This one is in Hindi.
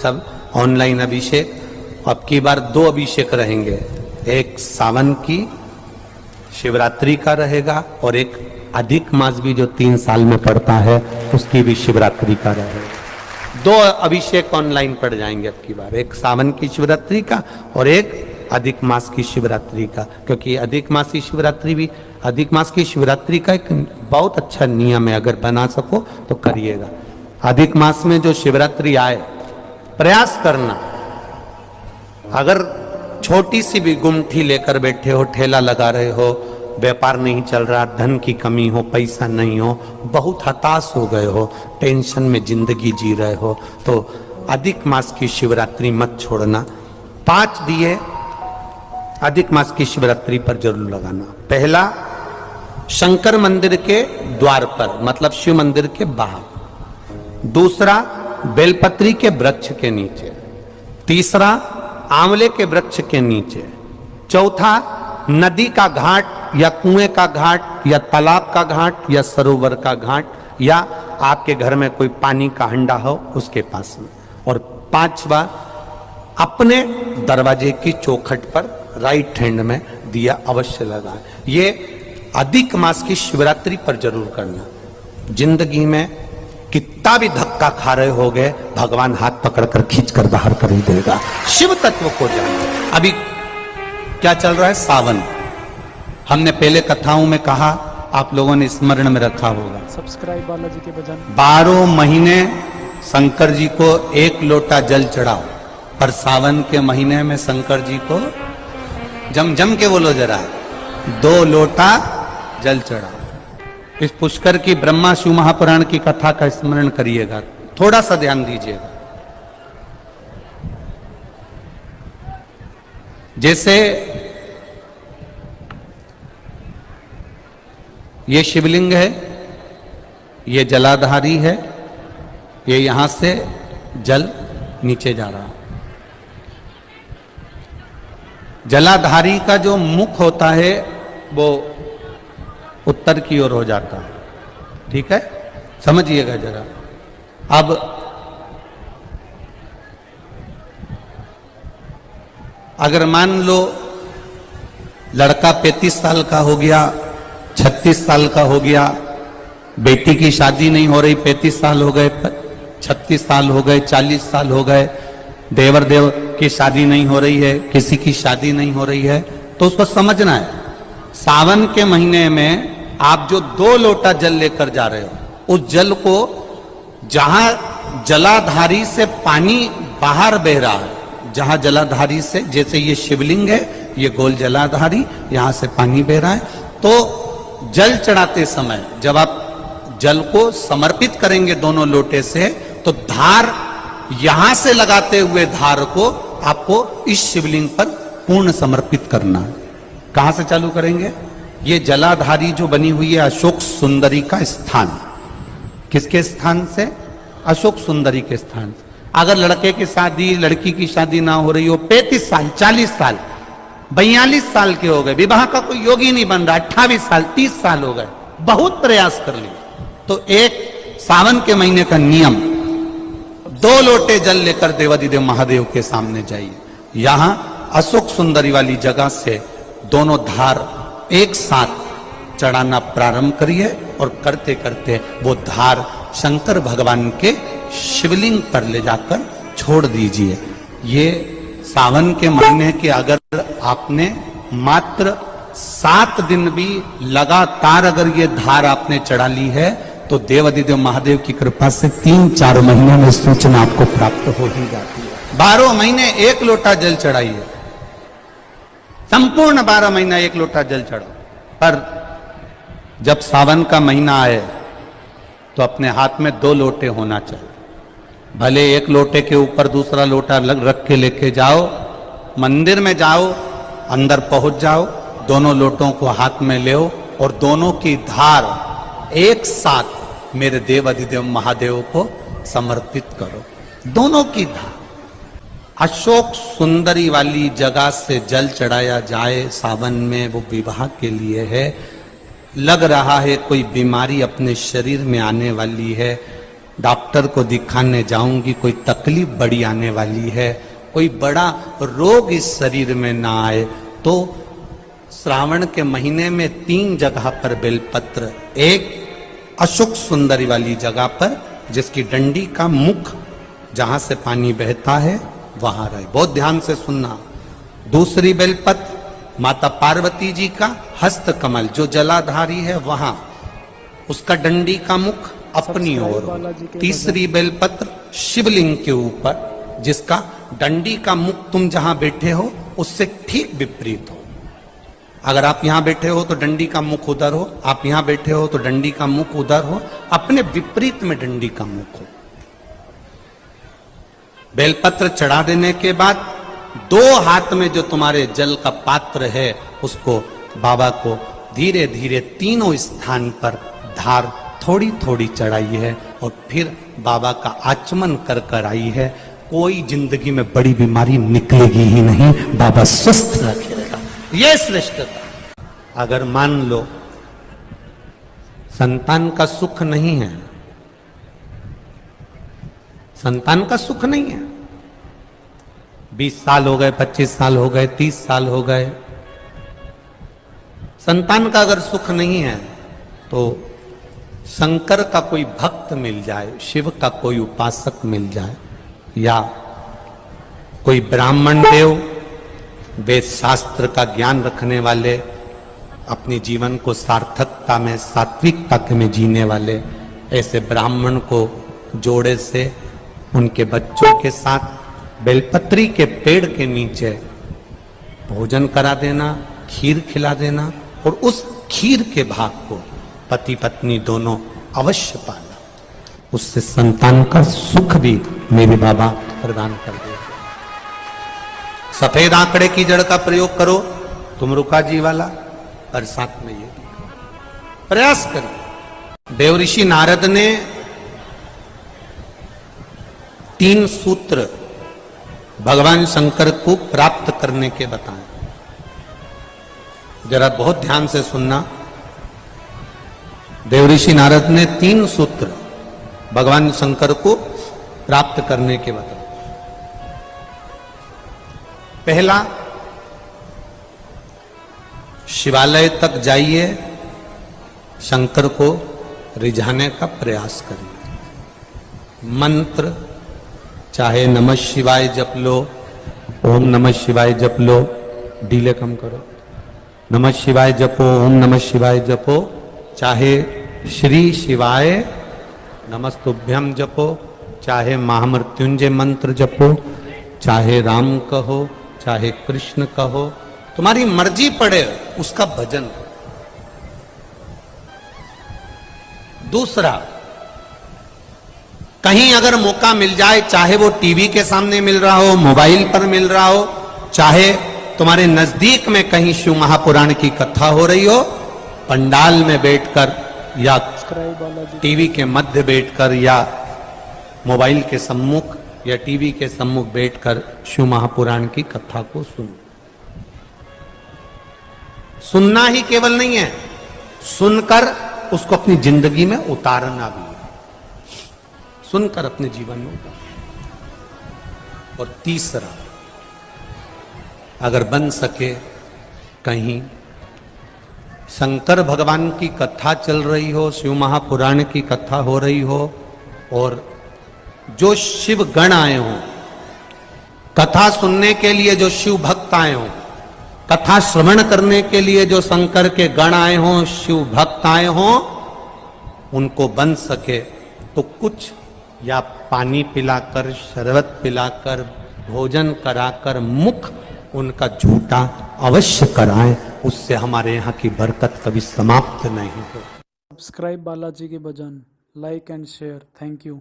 सब ऑनलाइन अभिषेक। अब की बार 2 अभिषेक रहेंगे, एक सावन की शिवरात्रि का रहेगा और एक अधिक मास भी जो 3 साल में पड़ता है उसकी भी शिवरात्रि का रहेगा। 2 अभिषेक ऑनलाइन पड़ जाएंगे अब की बार, एक सावन की शिवरात्रि का और एक अधिक मास की शिवरात्रि का, क्योंकि अधिक मास की शिवरात्रि का एक बहुत अच्छा नियम है, अगर बना सको तो करिएगा। अधिक मास में जो शिवरात्रि आए प्रयास करना, अगर छोटी सी भी गुमठी लेकर बैठे हो, ठेला लगा रहे हो, व्यापार नहीं चल रहा, धन की कमी हो, पैसा नहीं हो, बहुत हताश हो गए हो, टेंशन में जिंदगी जी रहे हो, तो अधिक मास की शिवरात्रि मत छोड़ना। 5 दिए अधिक मास की शिवरात्रि पर जरूर लगाना। पहला शंकर मंदिर के द्वार पर, मतलब शिव मंदिर के बाहर। दूसरा बेलपत्री के वृक्ष के नीचे। तीसरा आंवले के वृक्ष के नीचे। चौथा नदी का घाट या कुएं का घाट या तालाब का घाट या सरोवर का घाट या आपके घर में कोई पानी का हंडा हो उसके पास में। और 5वां अपने दरवाजे की चौखट पर राइट हैंड में दिया अवश्य लगाएं। ये अधिक मास की शिवरात्रि पर जरूर करना। जिंदगी में कितना भी धक्का खा रहे हो गए, भगवान हाथ पकड़कर खींचकर बाहर कर ही देगा। शिव तत्व को जानो। अभी क्या चल रहा है? सावन। हमने पहले कथाओं में कहा, आप लोगों ने स्मरण में रखा होगा, सब्सक्राइब बालाजी के भजन। 12 महीने शंकर जी को 1 लोटा जल चढ़ाओ, पर सावन के महीने में शंकर जी को जम के बोलो जरा, 2 लोटा जल चढ़ाओ। इस पुष्कर की ब्रह्मा शिव महापुराण की कथा का स्मरण करिएगा, थोड़ा सा ध्यान दीजिएगा। जैसे ये शिवलिंग है, ये जलाधारी है, ये यहां से जल नीचे जा रहा है। जलाधारी का जो मुख होता है वो उत्तर की ओर हो जाता है, ठीक है, समझिएगा जरा। अब अगर मान लो लड़का 35 साल का हो गया, 36 साल का हो गया, बेटी की शादी नहीं हो रही, 35 साल हो गए, 36 साल हो गए, 40 साल हो गए, देवर देव की शादी नहीं हो रही है, किसी की शादी नहीं हो रही है, तो उसको समझना है सावन के महीने में आप जो 2 लोटा जल लेकर जा रहे हो, उस जल को जहां जलाधारी से पानी बाहर बह रहा है, जहां जलाधारी से, जैसे ये शिवलिंग है, ये गोल जलाधारी, यहां से पानी बह रहा है, तो जल चढ़ाते समय जब आप जल को समर्पित करेंगे दोनों लोटे से, तो धार यहां से लगाते हुए धार को आपको इस शिवलिंग पर पूर्ण समर्पित करना है। कहां से चालू करेंगे? ये जलाधारी जो बनी हुई है अशोक सुंदरी का स्थान। किसके स्थान से? अशोक सुंदरी के स्थान से। अगर लड़के की शादी, लड़की की शादी ना हो रही हो, 35 साल, 40 साल, 42 साल के हो गए, विवाह का कोई योग ही नहीं बन रहा, 28 साल, 30 साल हो गए, बहुत प्रयास कर लिए, तो एक सावन के महीने का नियम, 2 लोटे जल लेकर देवाधिदेव महादेव के सामने जाइए। यहां अशोक सुंदरी वाली जगह से दोनों धार एक साथ चढ़ाना प्रारंभ करिए और करते करते वो धार शंकर भगवान के शिवलिंग पर ले जाकर छोड़ दीजिए। ये सावन के महीने के अगर आपने मात्र 7 दिन भी लगातार अगर ये धार आपने चढ़ा ली है, तो देवाधिदेव महादेव की कृपा से 3-4 महीने में सूचना आपको प्राप्त हो ही जाती है। 12 महीने 1 लोटा जल चढ़ाइए, संपूर्ण 12 महीना 1 लोटा जल चढ़ाओ। पर जब सावन का महीना आए तो अपने हाथ में 2 लोटे होना चाहिए। भले 1 लोटे के ऊपर दूसरा लोटा रख के लेके जाओ, मंदिर में जाओ, अंदर पहुंच जाओ, दोनों लोटों को हाथ में ले और दोनों की धार एक साथ मेरे देवाधिदेव महादेव को समर्पित करो। दोनों की धार अशोक सुंदरी वाली जगह से जल चढ़ाया जाए सावन में, वो विवाह के लिए है। लग रहा है कोई बीमारी अपने शरीर में आने वाली है, डॉक्टर को दिखाने जाऊंगी, कोई तकलीफ बड़ी आने वाली है, कोई बड़ा रोग इस शरीर में ना आए, तो श्रावण के महीने में 3 जगह पर बेलपत्र, एक अशोक सुंदरी वाली जगह पर जिसकी डंडी का मुख जहां से पानी बहता है वहां रहे, बहुत ध्यान से सुनना। दूसरी बेलपत्र माता पार्वती जी का हस्त कमल जो जलाधारी है वहां, उसका डंडी का मुख अपनी ओर। तीसरी बेलपत्र शिवलिंग के ऊपर जिसका डंडी का मुख तुम जहां बैठे हो उससे ठीक विपरीत हो। अगर आप यहां बैठे हो तो डंडी का मुख उधर हो, आप यहां बैठे हो तो डंडी का मुख उधर हो, अपने विपरीत में डंडी का मुख हो। बेलपत्र चढ़ा देने के बाद 2 हाथ में जो तुम्हारे जल का पात्र है उसको बाबा को धीरे धीरे तीनों स्थान पर धार थोड़ी थोड़ी चढ़ाई है और फिर बाबा का आचमन कर कर आई है। कोई जिंदगी में बड़ी बीमारी निकलेगी ही नहीं, बाबा स्वस्थ रखेगा। ये श्रेष्ठता। अगर मान लो संतान का सुख नहीं है, संतान का सुख नहीं है, 20 साल हो गए, 25 साल हो गए, 30 साल हो गए, संतान का अगर सुख नहीं है तो शंकर का कोई भक्त मिल जाए, शिव का कोई उपासक मिल जाए, या कोई ब्राह्मण देव वेद शास्त्र का ज्ञान रखने वाले, अपने जीवन को सार्थकता में सात्विकता में जीने वाले, ऐसे ब्राह्मण को जोड़े से उनके बच्चों के साथ बेलपत्री के पेड़ के नीचे भोजन करा देना, खीर खिला देना, और उस खीर के भाग को पति पत्नी दोनों अवश्य पाना, उससे संतान का सुख भी मेरे बाबा प्रदान कर दे। सफेद आंकड़े की जड़ का प्रयोग करो, तुम रुका जी वाला, और साथ में ये भी प्रयास करो। देव ऋषि नारद ने 3 सूत्र भगवान शंकर को प्राप्त करने के बताए। जरा बहुत ध्यान से सुनना। देव ऋषि नारद ने 3 सूत्र भगवान शंकर को प्राप्त करने के बताए। पहला, शिवालय तक जाइए, शंकर को रिझाने का प्रयास करिए। मंत्र चाहे नमः शिवाय जप लो, ओम नमः शिवाय जप लो, डीले कम करो, नमः शिवाय जपो, ओम नमः शिवाय जपो, चाहे श्री शिवाय नमस्तुभ्यम जपो, चाहे महामृत्युंजय मंत्र जपो, चाहे राम कहो, चाहे कृष्ण कहो, तुम्हारी मर्जी पड़े, उसका भजन करो। दूसरा, कहीं अगर मौका मिल जाए, चाहे वो टीवी के सामने मिल रहा हो, मोबाइल पर मिल रहा हो, चाहे तुम्हारे नजदीक में कहीं शिव महापुराण की कथा हो रही हो, पंडाल में बैठकर या टीवी के मध्य बैठकर या मोबाइल के सम्मुख या टीवी के सम्मुख बैठकर शिव महापुराण की कथा को सुनो। सुनना ही केवल नहीं है, सुनकर उसको अपनी जिंदगी में उतारना भी है, सुनकर अपने जीवन में उतारना। और तीसरा, अगर बन सके कहीं शंकर भगवान की कथा चल रही हो, शिव महापुराण की कथा हो रही हो, और जो शिव गण आए हों, कथा सुनने के लिए जो शिव भक्त आए हों, कथा श्रवण करने के लिए जो शंकर के गण आए हों, शिव भक्त आए हों, उनको बन सके तो कुछ या पानी पिलाकर, शरबत पिलाकर, भोजन कराकर मुख उनका झूठा अवश्य कराएं, उससे हमारे यहाँ की बरकत कभी समाप्त नहीं हो। सब्सक्राइब बालाजी के भजन, like and share. Thank you.